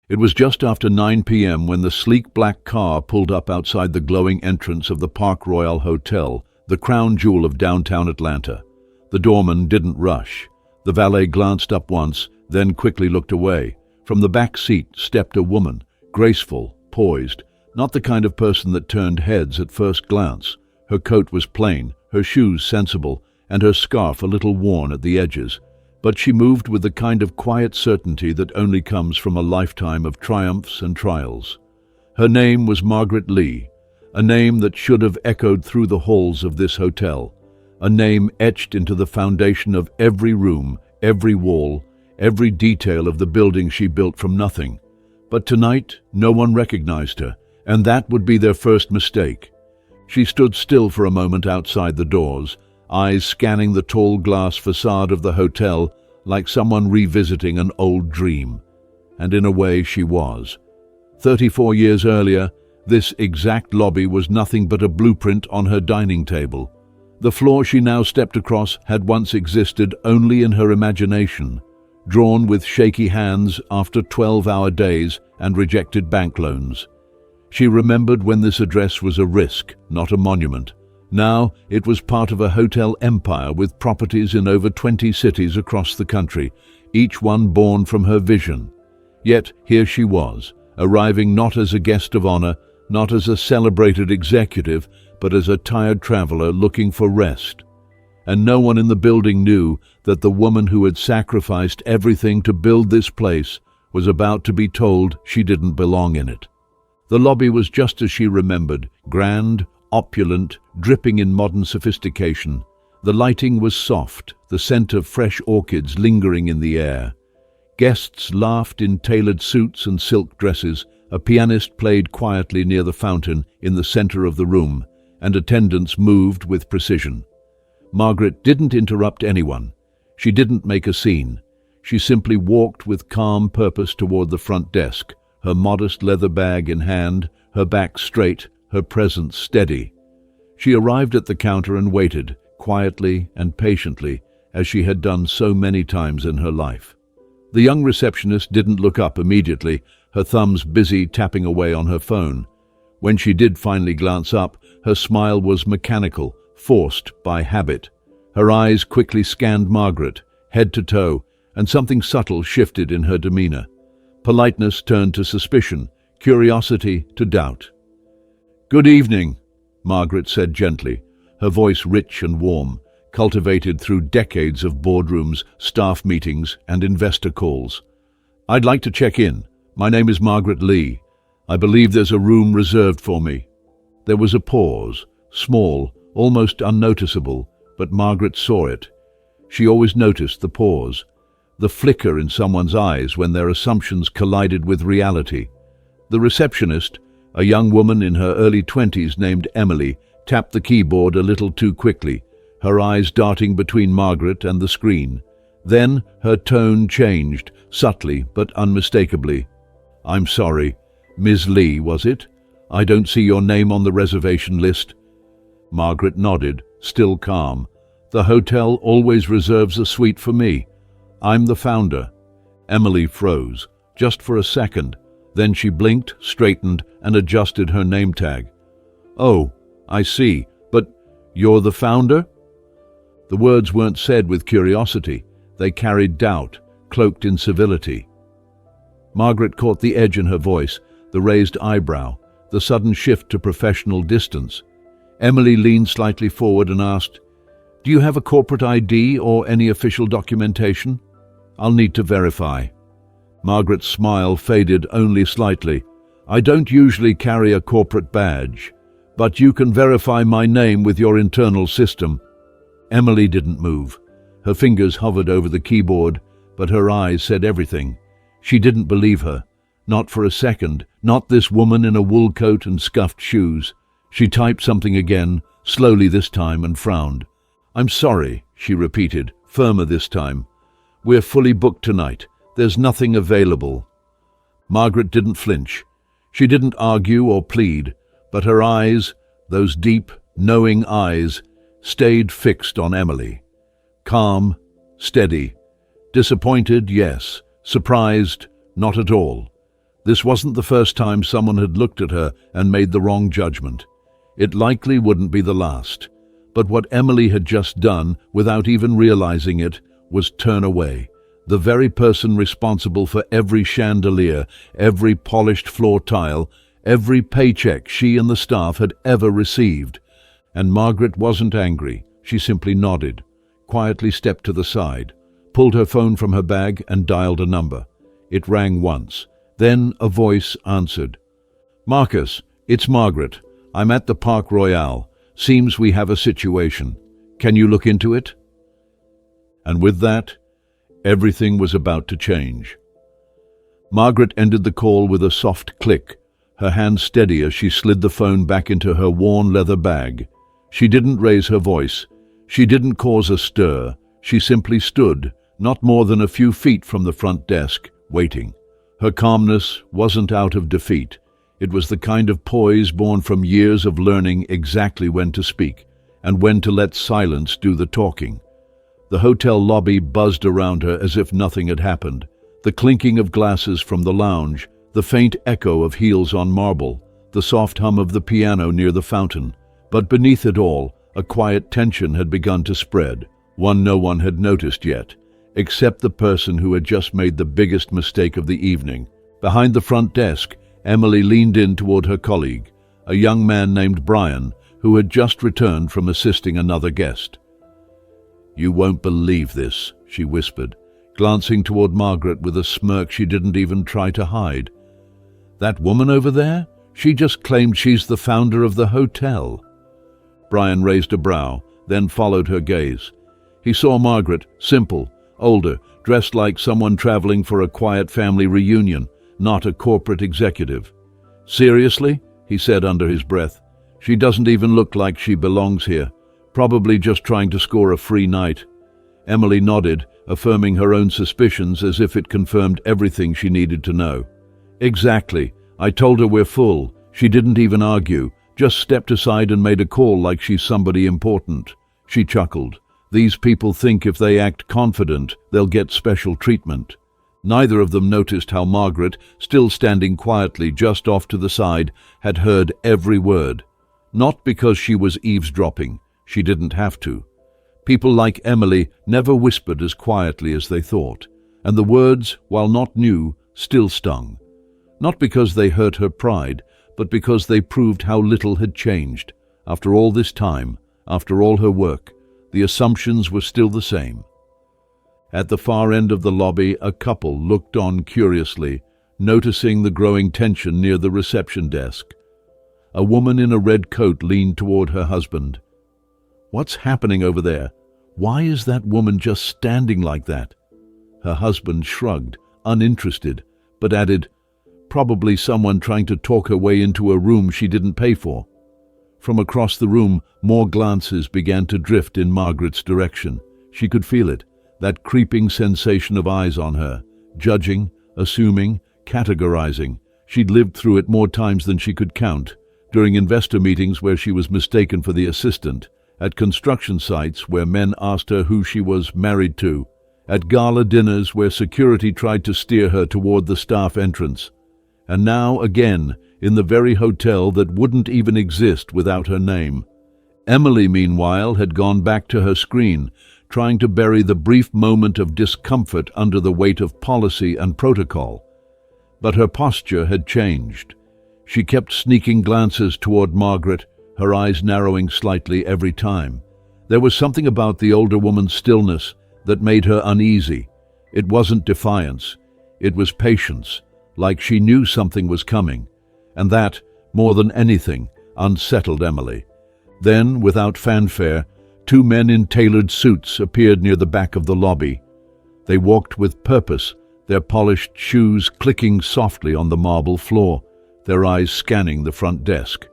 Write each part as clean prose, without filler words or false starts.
It was just after 9 p.m. when the sleek black car pulled up outside the glowing entrance of the Park Royal Hotel, the crown jewel of downtown Atlanta. The doorman didn't rush. The valet glanced up once, then quickly looked away. From the back seat stepped a woman, graceful, poised, not the kind of person that turned heads at first glance. Her coat was plain, her shoes sensible, and her scarf a little worn at the edges. But she moved with the kind of quiet certainty that only comes from a lifetime of triumphs and trials. Her name was Margaret Lee, a name that should have echoed through the halls of this hotel, a name etched into the foundation of every room, every wall, every detail of the building she built from nothing. But tonight, no one recognized her, and that would be their first mistake. She stood still for a moment outside the doors, eyes scanning the tall glass facade of the hotel like someone revisiting an old dream. And in a way she was. 34 years earlier, this exact lobby was nothing but a blueprint on her dining table. The floor she now stepped across had once existed only in her imagination, drawn with shaky hands after 12-hour days and rejected bank loans. She remembered when this address was a risk, not a monument. Now it was part of a hotel empire with properties in over 20 cities across the country, each one born from her vision. Yet here she was, arriving not as a guest of honor, not as a celebrated executive, but as a tired traveler looking for rest. And no one in the building knew that the woman who had sacrificed everything to build this place was about to be told she didn't belong in it. The lobby was just as she remembered, grand, opulent, dripping in modern sophistication. The lighting was soft, the scent of fresh orchids lingering in the air. Guests laughed in tailored suits and silk dresses. A pianist played quietly near the fountain in the center of the room, and attendants moved with precision. Margaret didn't interrupt anyone. She didn't make a scene. She simply walked with calm purpose toward the front desk, her modest leather bag in hand, her back straight, her presence steady. She arrived at the counter and waited, quietly and patiently, as she had done so many times in her life. The young receptionist didn't look up immediately, her thumbs busy tapping away on her phone. When she did finally glance up, her smile was mechanical, forced by habit. Her eyes quickly scanned Margaret, head to toe, and something subtle shifted in her demeanor. Politeness turned to suspicion, curiosity to doubt. "Good evening," Margaret said gently, her voice rich and warm, cultivated through decades of boardrooms, staff meetings, and investor calls. "I'd like to check in. My name is Margaret Lee. I believe there's a room reserved for me." There was a pause, small, almost unnoticeable, but Margaret saw it. She always noticed the pause, the flicker in someone's eyes when their assumptions collided with reality. The receptionist, a young woman in her early 20s named Emily, tapped the keyboard a little too quickly, her eyes darting between Margaret and the screen. Then her tone changed, subtly but unmistakably. "I'm sorry. Ms. Lee, was it? I don't see your name on the reservation list." Margaret nodded, still calm. "The hotel always reserves a suite for me. I'm the founder." Emily froze, just for a second. Then she blinked, straightened, and adjusted her name tag. "Oh, I see. But you're the founder?" The words weren't said with curiosity. They carried doubt, cloaked in civility. Margaret caught the edge in her voice, the raised eyebrow, the sudden shift to professional distance. Emily leaned slightly forward and asked, "Do you have a corporate ID or any official documentation? I'll need to verify." Margaret's smile faded only slightly. "I don't usually carry a corporate badge, but you can verify my name with your internal system." Emily didn't move. Her fingers hovered over the keyboard, but her eyes said everything. She didn't believe her. Not for a second. Not this woman in a wool coat and scuffed shoes. She typed something again, slowly this time, and frowned. "I'm sorry," she repeated, firmer this time. "We're fully booked tonight. There's nothing available." Margaret didn't flinch. She didn't argue or plead, but her eyes, those deep, knowing eyes, stayed fixed on Emily. Calm, steady. Disappointed, yes. Surprised, not at all. This wasn't the first time someone had looked at her and made the wrong judgment. It likely wouldn't be the last. But what Emily had just done, without even realizing it, was turn away. The very person responsible for every chandelier, every polished floor tile, every paycheck she and the staff had ever received. And Margaret wasn't angry. She simply nodded, quietly stepped to the side, pulled her phone from her bag and dialed a number. It rang once. Then a voice answered. "Marcus, it's Margaret. I'm at the Park Royale. Seems we have a situation. Can you look into it?" And with that, everything was about to change. Margaret ended the call with a soft click, her hand steady as she slid the phone back into her worn leather bag. She didn't raise her voice. She didn't cause a stir. She simply stood, not more than a few feet from the front desk, waiting. Her calmness wasn't out of defeat. It was the kind of poise born from years of learning exactly when to speak and when to let silence do the talking. The hotel lobby buzzed around her as if nothing had happened. The clinking of glasses from the lounge, the faint echo of heels on marble, the soft hum of the piano near the fountain. But beneath it all, a quiet tension had begun to spread, one no one had noticed yet, except the person who had just made the biggest mistake of the evening. Behind the front desk, Emily leaned in toward her colleague, a young man named Brian, who had just returned from assisting another guest. "You won't believe this," she whispered, glancing toward Margaret with a smirk she didn't even try to hide. "That woman over there? She just claimed she's the founder of the hotel." Brian raised a brow, then followed her gaze. He saw Margaret, simple, older, dressed like someone traveling for a quiet family reunion, not a corporate executive. "Seriously?" he said under his breath. "She doesn't even look like she belongs here. Probably just trying to score a free night." Emily nodded, affirming her own suspicions as if it confirmed everything she needed to know. "Exactly. I told her we're full. She didn't even argue, just stepped aside and made a call like she's somebody important." She chuckled. "These people think if they act confident, they'll get special treatment." Neither of them noticed how Margaret, still standing quietly just off to the side, had heard every word. Not because she was eavesdropping. She didn't have to. People like Emily never whispered as quietly as they thought, and the words, while not new, still stung. Not because they hurt her pride, but because they proved how little had changed. After all this time, after all her work, the assumptions were still the same. At the far end of the lobby, a couple looked on curiously, noticing the growing tension near the reception desk. A woman in a red coat leaned toward her husband. "What's happening over there? Why is that woman just standing like that?" Her husband shrugged, uninterested, but added, "Probably someone trying to talk her way into a room she didn't pay for." From across the room, more glances began to drift in Margaret's direction. She could feel it, that creeping sensation of eyes on her, judging, assuming, categorizing. She'd lived through it more times than she could count, during investor meetings where she was mistaken for the assistant, at construction sites where men asked her who she was married to, at gala dinners where security tried to steer her toward the staff entrance. And now again, in the very hotel that wouldn't even exist without her name. Emily, meanwhile, had gone back to her screen, trying to bury the brief moment of discomfort under the weight of policy and protocol. But her posture had changed. She kept sneaking glances toward Margaret, her eyes narrowing slightly every time. There was something about the older woman's stillness that made her uneasy. It wasn't defiance. It was patience, like she knew something was coming. And that, more than anything, unsettled Emily. Then, without fanfare, two men in tailored suits appeared near the back of the lobby. They walked with purpose, their polished shoes clicking softly on the marble floor, their eyes scanning the front desk.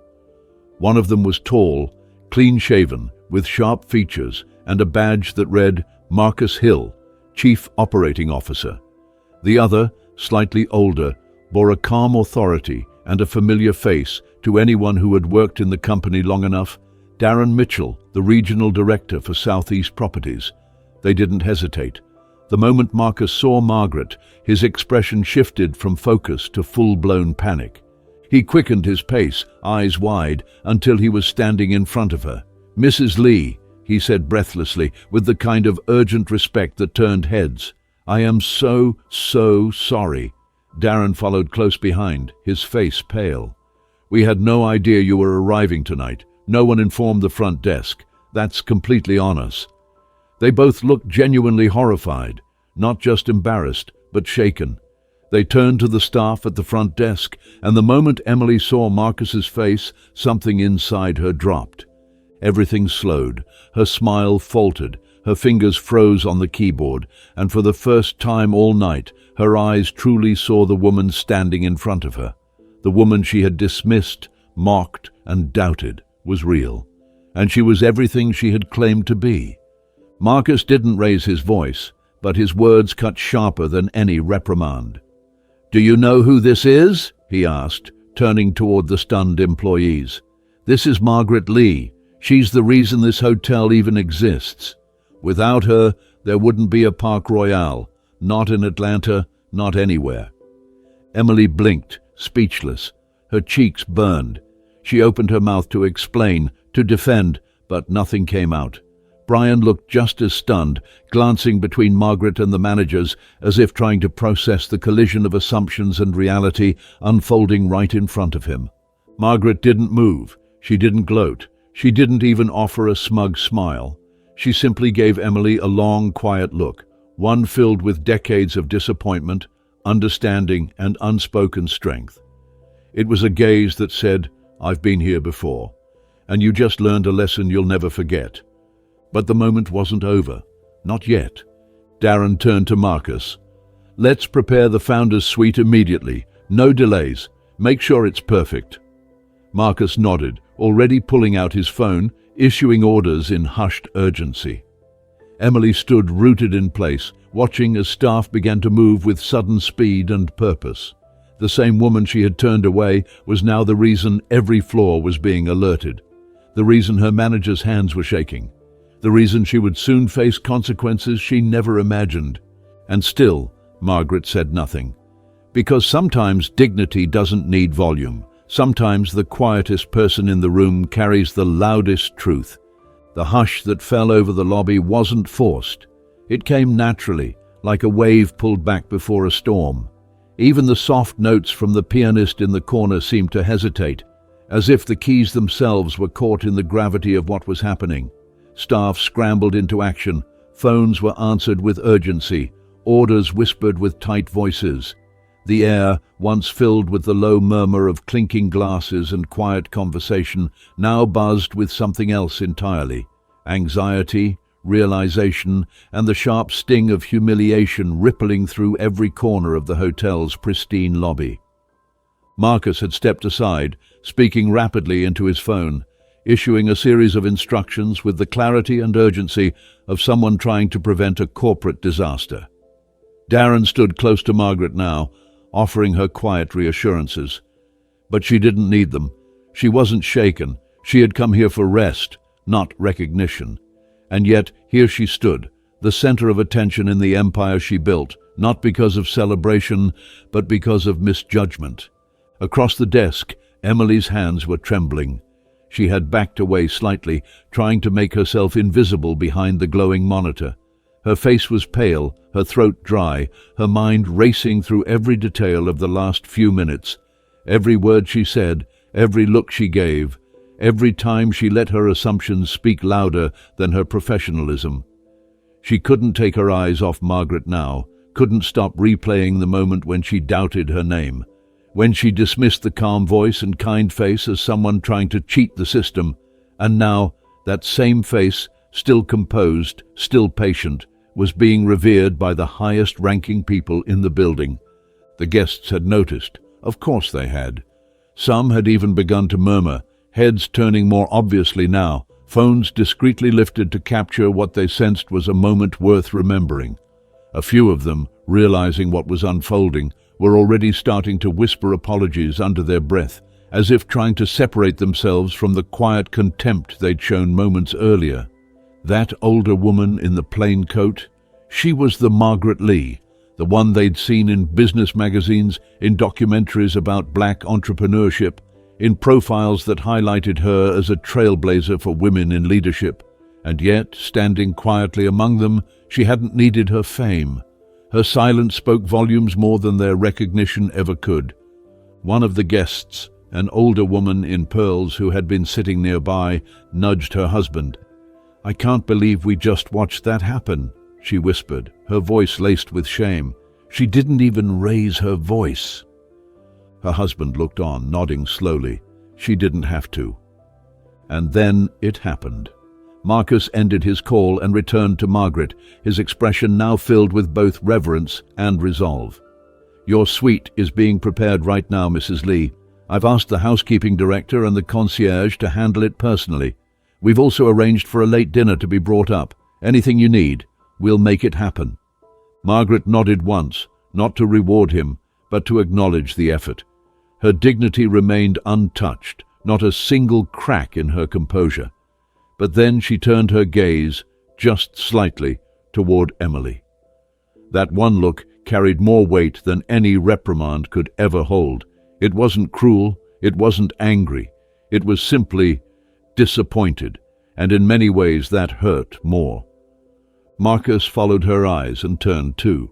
One of them was tall, clean-shaven, with sharp features and a badge that read Marcus Hill, Chief Operating Officer. The other, slightly older, bore a calm authority and a familiar face to anyone who had worked in the company long enough. Darren Mitchell, the Regional Director for Southeast Properties. They didn't hesitate. The moment Marcus saw Margaret, his expression shifted from focus to full-blown panic. He quickened his pace, eyes wide, until he was standing in front of her. "Mrs. Lee," he said breathlessly, with the kind of urgent respect that turned heads. "I am so sorry." Darren followed close behind, his face pale. "We had no idea you were arriving tonight. No one informed the front desk. That's completely on us." They both looked genuinely horrified, not just embarrassed, but shaken. They turned to the staff at the front desk, and the moment Emily saw Marcus's face, something inside her dropped. Everything slowed. Her smile faltered. Her fingers froze on the keyboard, and for the first time all night, her eyes truly saw the woman standing in front of her. The woman she had dismissed, mocked, and doubted was real, and she was everything she had claimed to be. Marcus didn't raise his voice, but his words cut sharper than any reprimand. "Do you know who this is?" he asked, turning toward the stunned employees. "This is Margaret Lee. She's the reason this hotel even exists. Without her, there wouldn't be a Park Royale, not in Atlanta, not anywhere." Emily blinked, speechless. Her cheeks burned. She opened her mouth to explain, to defend, but nothing came out. Brian looked just as stunned, glancing between Margaret and the managers, as if trying to process the collision of assumptions and reality unfolding right in front of him. Margaret didn't move. She didn't gloat. She didn't even offer a smug smile. She simply gave Emily a long, quiet look, one filled with decades of disappointment, understanding, and unspoken strength. It was a gaze that said, "I've been here before, and you just learned a lesson you'll never forget." But the moment wasn't over. Not yet. Darren turned to Marcus. "Let's prepare the founder's suite immediately. No delays. Make sure it's perfect." Marcus nodded, already pulling out his phone, issuing orders in hushed urgency. Emily stood rooted in place, watching as staff began to move with sudden speed and purpose. The same woman she had turned away was now the reason every floor was being alerted. The reason her manager's hands were shaking. The reason she would soon face consequences she never imagined. And still, Margaret said nothing. Because sometimes dignity doesn't need volume. Sometimes the quietest person in the room carries the loudest truth. The hush that fell over the lobby wasn't forced. It came naturally, like a wave pulled back before a storm. Even the soft notes from the pianist in the corner seemed to hesitate, as if the keys themselves were caught in the gravity of what was happening. Staff scrambled into action. Phones were answered with urgency. Orders whispered with tight voices. The air, once filled with the low murmur of clinking glasses and quiet conversation, now buzzed with something else entirely. Anxiety, realization, and the sharp sting of humiliation rippling through every corner of the hotel's pristine lobby. Marcus had stepped aside, speaking rapidly into his phone, issuing a series of instructions with the clarity and urgency of someone trying to prevent a corporate disaster. Darren stood close to Margaret now, offering her quiet reassurances. But she didn't need them. She wasn't shaken. She had come here for rest, not recognition. And yet, here she stood, the center of attention in the empire she built, not because of celebration, but because of misjudgment. Across the desk, Emily's hands were trembling. She had backed away slightly, trying to make herself invisible behind the glowing monitor. Her face was pale, her throat dry, her mind racing through every detail of the last few minutes. Every word she said, every look she gave, every time she let her assumptions speak louder than her professionalism. She couldn't take her eyes off Margaret now, couldn't stop replaying the moment when she doubted her name. When she dismissed the calm voice and kind face as someone trying to cheat the system, and now that same face, still composed, still patient, was being revered by the highest-ranking people in the building. The guests had noticed. Of course they had. Some had even begun to murmur, heads turning more obviously now, phones discreetly lifted to capture what they sensed was a moment worth remembering. A few of them, realizing what was unfolding, were already starting to whisper apologies under their breath, as if trying to separate themselves from the quiet contempt they'd shown moments earlier. That older woman in the plain coat, She was the Margaret Lee, the one they'd seen in business magazines, in documentaries about black entrepreneurship, in profiles that highlighted her as a trailblazer for women in leadership. And yet, standing quietly among them, she hadn't needed her fame. Her silence spoke volumes more than their recognition ever could. One of the guests, an older woman in pearls who had been sitting nearby, nudged her husband. "I can't believe we just watched that happen," she whispered, her voice laced with shame. She didn't even raise her voice. Her husband looked on, nodding slowly. She didn't have to. And then it happened. Marcus ended his call and returned to Margaret, his expression now filled with both reverence and resolve. "Your suite is being prepared right now, Mrs. Lee. I've asked the housekeeping director and the concierge to handle it personally. We've also arranged for a late dinner to be brought up. Anything you need, we'll make it happen." Margaret nodded once, not to reward him, but to acknowledge the effort. Her dignity remained untouched, not a single crack in her composure. But then she turned her gaze, just slightly, toward Emily. That one look carried more weight than any reprimand could ever hold. It wasn't cruel, it wasn't angry. It was simply disappointed, and in many ways that hurt more. Marcus followed her eyes and turned too.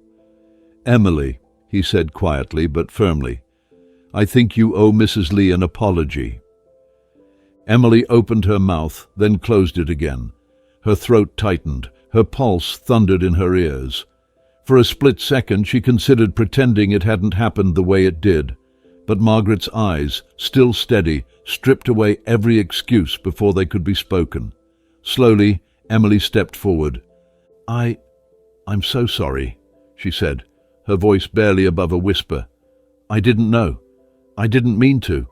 "Emily," he said quietly but firmly, "I think you owe Mrs. Lee an apology." Emily opened her mouth, then closed it again. Her throat tightened, her pulse thundered in her ears. For a split second she considered pretending it hadn't happened the way it did. But Margaret's eyes, still steady, stripped away every excuse before they could be spoken. Slowly, Emily stepped forward. I'm so sorry," she said, her voice barely above a whisper. "I didn't know. I didn't mean to."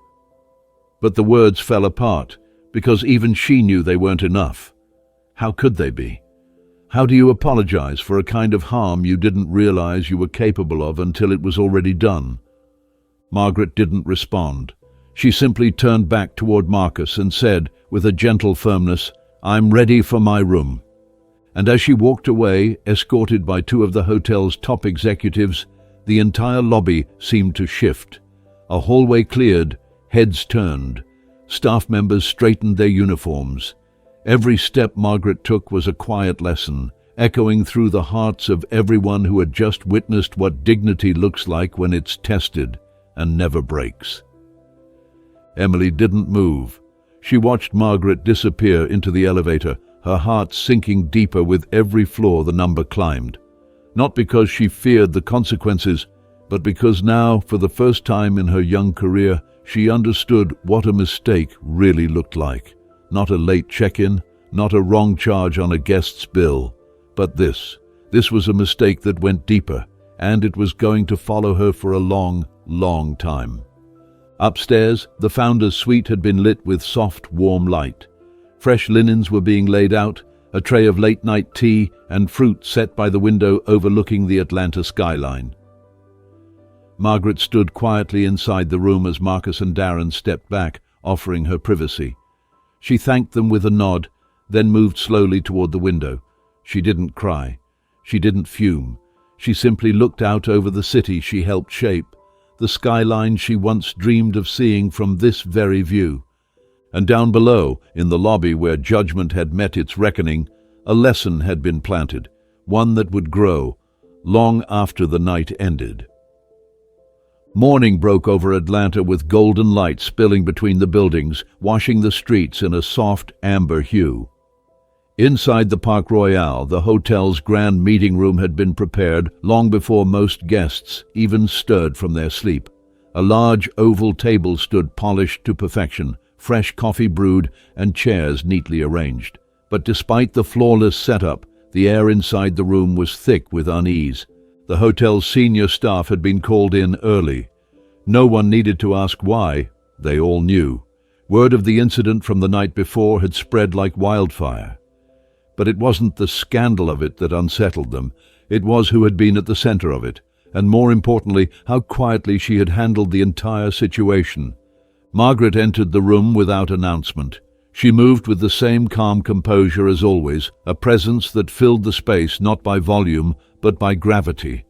But the words fell apart, because even she knew they weren't enough. How could they be? How do you apologize for a kind of harm you didn't realize you were capable of until it was already done? Margaret didn't respond. She simply turned back toward Marcus and said, with a gentle firmness, "I'm ready for my room." And as she walked away, escorted by two of the hotel's top executives, the entire lobby seemed to shift. A hallway cleared, heads turned. Staff members straightened their uniforms. Every step Margaret took was a quiet lesson, echoing through the hearts of everyone who had just witnessed what dignity looks like when it's tested and never breaks. Emily didn't move. She watched Margaret disappear into the elevator, her heart sinking deeper with every floor the number climbed. Not because she feared the consequences, but because now, for the first time in her young career, she understood what a mistake really looked like. Not a late check-in, not a wrong charge on a guest's bill, but this. This was a mistake that went deeper, and it was going to follow her for a long, long time. Upstairs, the founder's suite had been lit with soft, warm light. Fresh linens were being laid out, a tray of late-night tea and fruit set by the window overlooking the Atlanta skyline. Margaret stood quietly inside the room as Marcus and Darren stepped back, offering her privacy. She thanked them with a nod, then moved slowly toward the window. She didn't cry. She didn't fume. She simply looked out over the city she helped shape, the skyline she once dreamed of seeing from this very view. And down below, in the lobby where judgment had met its reckoning, a lesson had been planted, one that would grow long after the night ended. Morning broke over Atlanta with golden light spilling between the buildings, washing the streets in a soft amber hue. Inside the Park Royale, the hotel's grand meeting room had been prepared long before most guests even stirred from their sleep. A large oval table stood polished to perfection, fresh coffee brewed and chairs neatly arranged. But despite the flawless setup, the air inside the room was thick with unease. The hotel's senior staff had been called in early. No one needed to ask why. They all knew. Word of the incident from the night before had spread like wildfire. But it wasn't the scandal of it that unsettled them. It was who had been at the center of it, and more importantly, how quietly she had handled the entire situation. Margaret entered the room without announcement. She moved with the same calm composure as always, a presence that filled the space not by volume, but by gravity.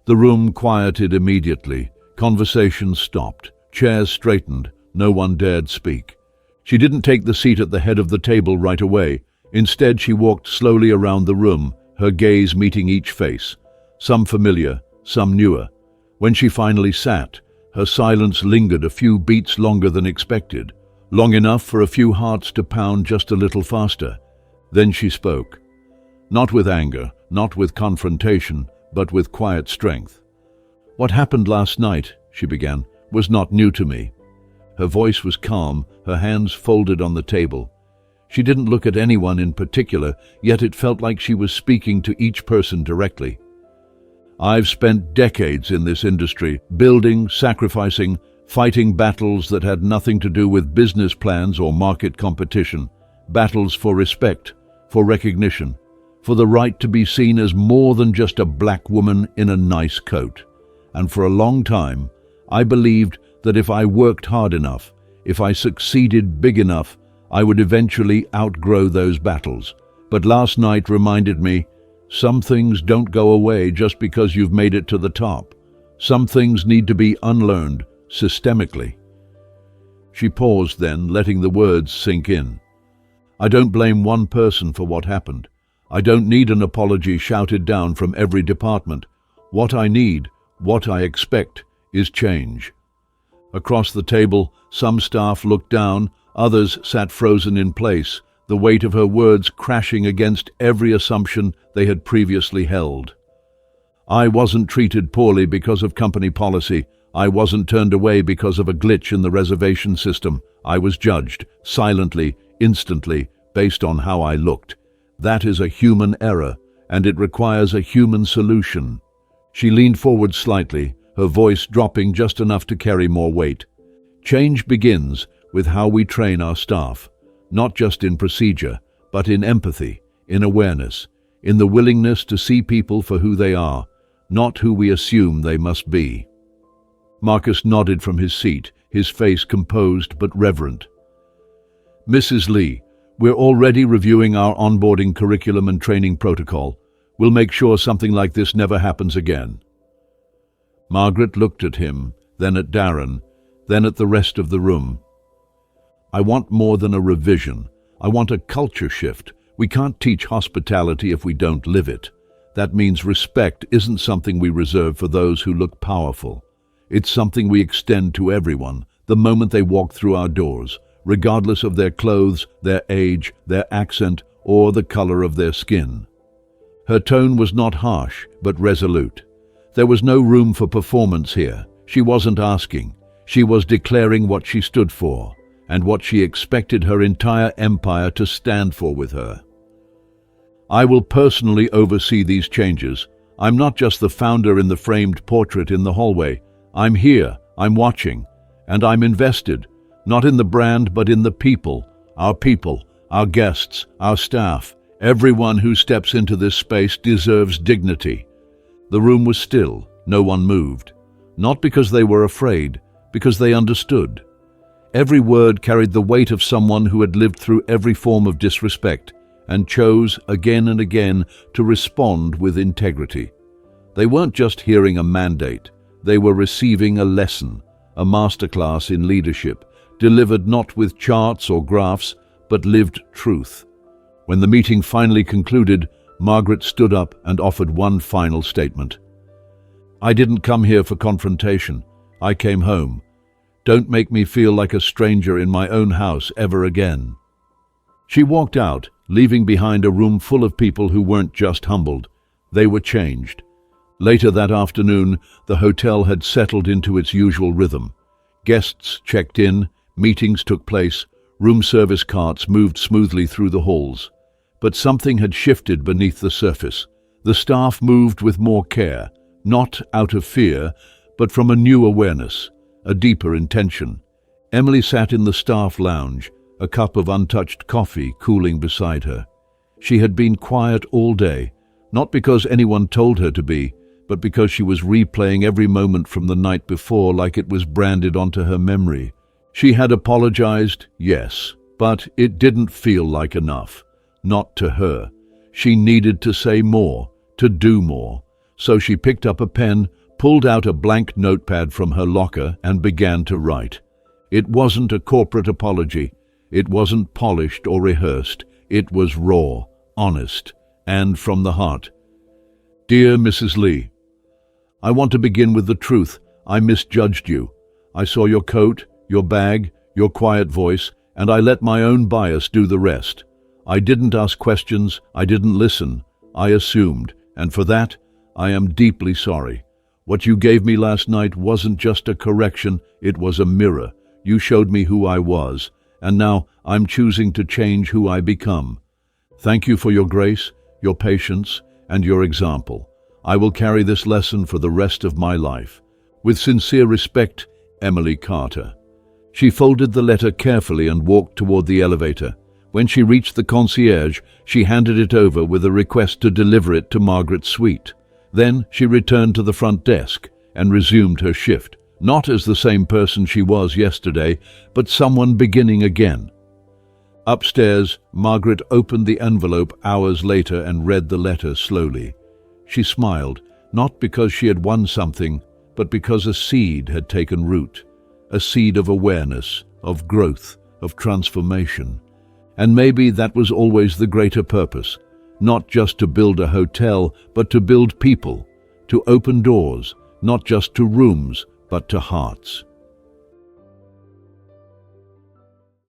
The room quieted immediately. Conversation stopped. Chairs straightened. No one dared speak. She didn't take the seat at the head of the table right away. Instead, she walked slowly around the room, her gaze meeting each face, some familiar, some newer. When she finally sat, her silence lingered a few beats longer than expected, long enough for a few hearts to pound just a little faster. Then she spoke. Not with anger, not with confrontation, but with quiet strength. "What happened last night," she began, "was not new to me." Her voice was calm, her hands folded on the table. She didn't look at anyone in particular, yet it felt like she was speaking to each person directly. "I've spent decades in this industry, building, sacrificing, fighting battles that had nothing to do with business plans or market competition, battles for respect, for recognition, for the right to be seen as more than just a black woman in a nice coat. And for a long time, I believed that if I worked hard enough, if I succeeded big enough, I would eventually outgrow those battles. But last night reminded me, some things don't go away just because you've made it to the top. Some things need to be unlearned, systemically." She paused then, letting the words sink in. "I don't blame one person for what happened. I don't need an apology shouted down from every department. What I need, what I expect, is change." Across the table, some staff looked down, others sat frozen in place, the weight of her words crashing against every assumption they had previously held. "I wasn't treated poorly because of company policy. I wasn't turned away because of a glitch in the reservation system. I was judged, silently, instantly, based on how I looked. That is a human error, and it requires a human solution." She leaned forward slightly, her voice dropping just enough to carry more weight. "Change begins with how we train our staff, not just in procedure, but in empathy, in awareness, in the willingness to see people for who they are, not who we assume they must be." Marcus nodded from his seat, his face composed but reverent. "Mrs. Lee, we're already reviewing our onboarding curriculum and training protocol. We'll make sure something like this never happens again." Margaret looked at him, then at Darren, then at the rest of the room. "I want more than a revision. I want a culture shift. We can't teach hospitality if we don't live it. That means respect isn't something we reserve for those who look powerful. It's something we extend to everyone, the moment they walk through our doors, regardless of their clothes, their age, their accent, or the color of their skin." Her tone was not harsh, but resolute. There was no room for performance here. She wasn't asking. She was declaring what she stood for, and what she expected her entire empire to stand for with her. "I will personally oversee these changes. I'm not just the founder in the framed portrait in the hallway. I'm here, I'm watching, and I'm invested, not in the brand but in the people, our guests, our staff. Everyone who steps into this space deserves dignity." The room was still, no one moved. Not because they were afraid, because they understood. Every word carried the weight of someone who had lived through every form of disrespect and chose again and again to respond with integrity. They weren't just hearing a mandate. They were receiving a lesson, a masterclass in leadership, delivered not with charts or graphs, but lived truth. When the meeting finally concluded, Margaret stood up and offered one final statement. "I didn't come here for confrontation. I came home. Don't make me feel like a stranger in my own house ever again." She walked out, leaving behind a room full of people who weren't just humbled. They were changed. Later that afternoon, the hotel had settled into its usual rhythm. Guests checked in, meetings took place, room service carts moved smoothly through the halls. But something had shifted beneath the surface. The staff moved with more care, not out of fear, but from a new awareness, a deeper intention. Emily sat in the staff lounge, a cup of untouched coffee cooling beside her. She had been quiet all day, not because anyone told her to be, but because she was replaying every moment from the night before like it was branded onto her memory. She had apologized, yes, But it didn't feel like enough. Not to her. She needed to say more, to do more. So she picked up a pen, pulled out a blank notepad from her locker, and began to write. It wasn't a corporate apology. It wasn't polished or rehearsed. It was raw, honest, and from the heart. Dear Mrs. Lee, I want to begin with the truth. I misjudged you. I saw your coat, your bag, your quiet voice, and I let my own bias do the rest. I didn't ask questions, I didn't listen. I assumed, and for that, I am deeply sorry. What you gave me last night wasn't just a correction, it was a mirror. You showed me who I was, and now I'm choosing to change who I become. Thank you for your grace, your patience, and your example. I will carry this lesson for the rest of my life. With sincere respect, Emily Carter. She folded the letter carefully and walked toward the elevator. When she reached the concierge, she handed it over with a request to deliver it to Margaret's suite. Then she returned to the front desk and resumed her shift, not as the same person she was yesterday, but someone beginning again. Upstairs, Margaret opened the envelope hours later and read the letter slowly. She smiled, not because she had won something, but because a seed had taken root. A seed of awareness, of growth, of transformation. And maybe that was always the greater purpose, not just to build a hotel, but to build people, to open doors, not just to rooms, but to hearts.